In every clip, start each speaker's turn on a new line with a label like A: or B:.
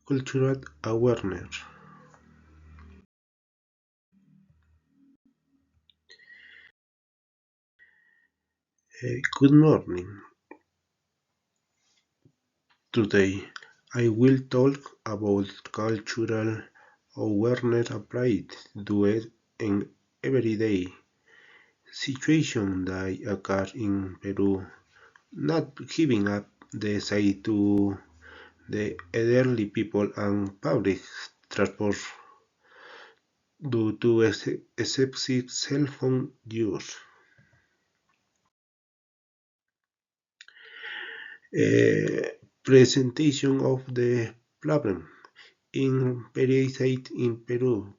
A: Cultural awareness. Good morning. Today I will talk about cultural awareness applied to it in everyday situations that occur in Peru. Not giving up the sight to the elderly people and public transport due to excessive cell phone use. Presentation of the problem in Perisite in Peru.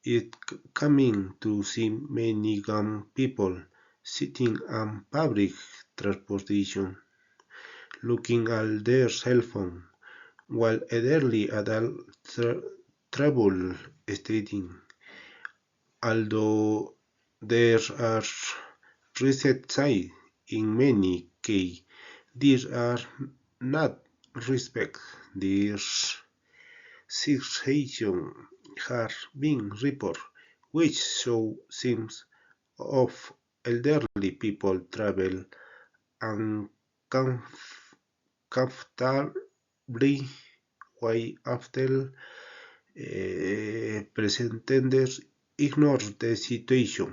A: It coming to see many young people sitting on public transportation, looking at their cell phone, while elderly adults travel stating. Although there are reset sites in many cases, these are not respect. These situations have been reported, which show signs of elderly people travel uncomfortably while after presenters ignore the situation.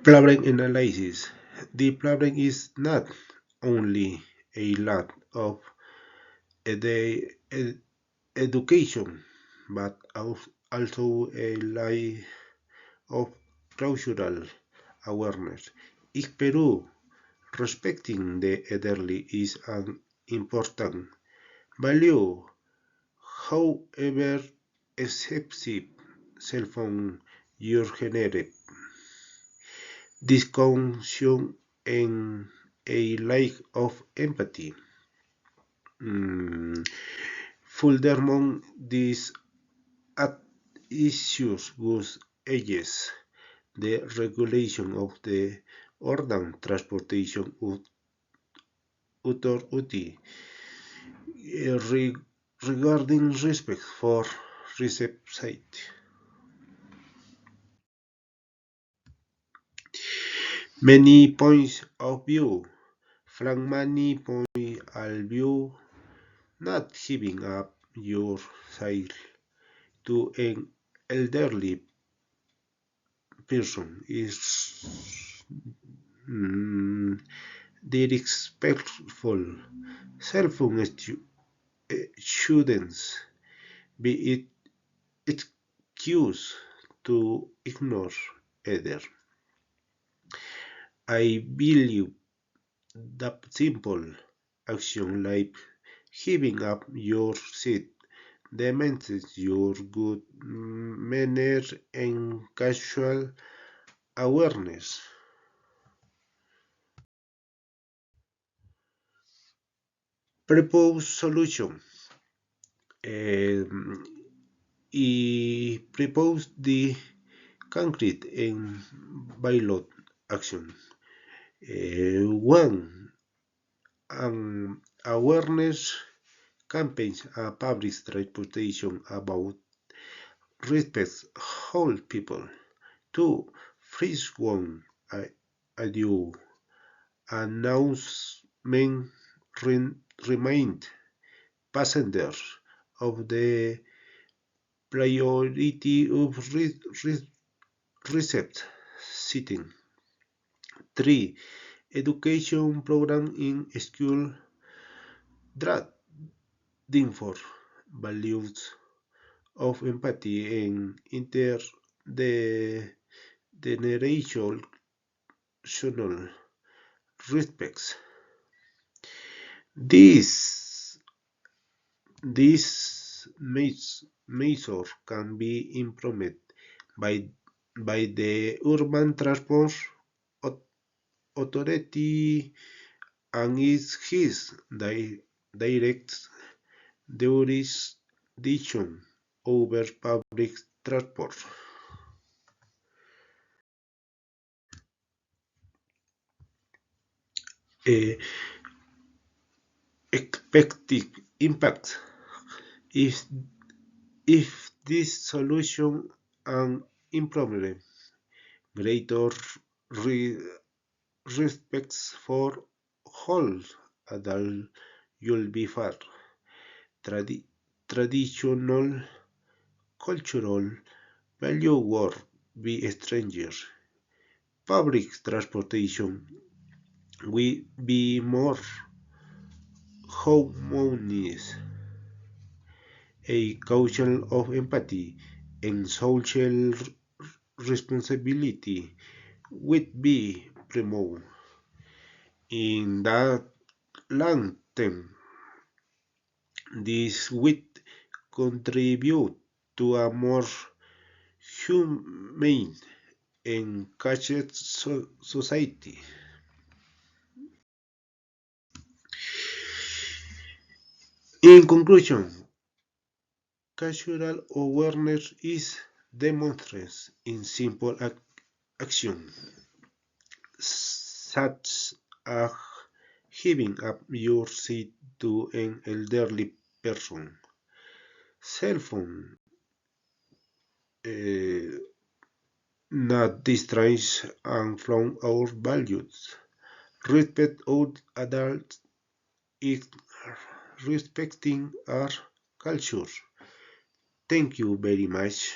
A: Problem analysis. The problem is not only a lack of ed- education, but also a lack of cultural awareness. In Peru, respecting the elderly is an important value. However, excessive cell phone use generate discussion and a lack of empathy. Mm, Furthermore, these issues with ages the regulation of the urban transportation authority regarding respect for reception. Many points of view. From many points of view, not giving up your child to an elderly person is mm, disrespectful. Cell phone shouldn't be excuse to ignore other. I believe that simple action like giving up your seat demonstrates your good manners and casual awareness. Propose solution. Um, y propose the concrete and pilot action. One, awareness campaigns and public transportation about respect all people. Two, first one, audio announcement remind passengers of the priority of receipt sitting. 3. Education program in school that for values of empathy and intergenerational respects. This this measure can be implemented by the urban transport authority and is his direct jurisdiction over public transport. expected impact. If this solution and improvement greater re- respects for all adult you'll be far. Tradi- Traditional cultural value war be strangers. Public transportation will be more harmonious. A culture of empathy and social responsibility would be promoted. In that long term, this would contribute to a more humane and cautious society. In conclusion, cultural awareness is demonstrated in simple action, such as giving up your seat to an elderly person, cell phone, uh, not distract and from our values, respect all adults is respecting our culture. Thank you very much.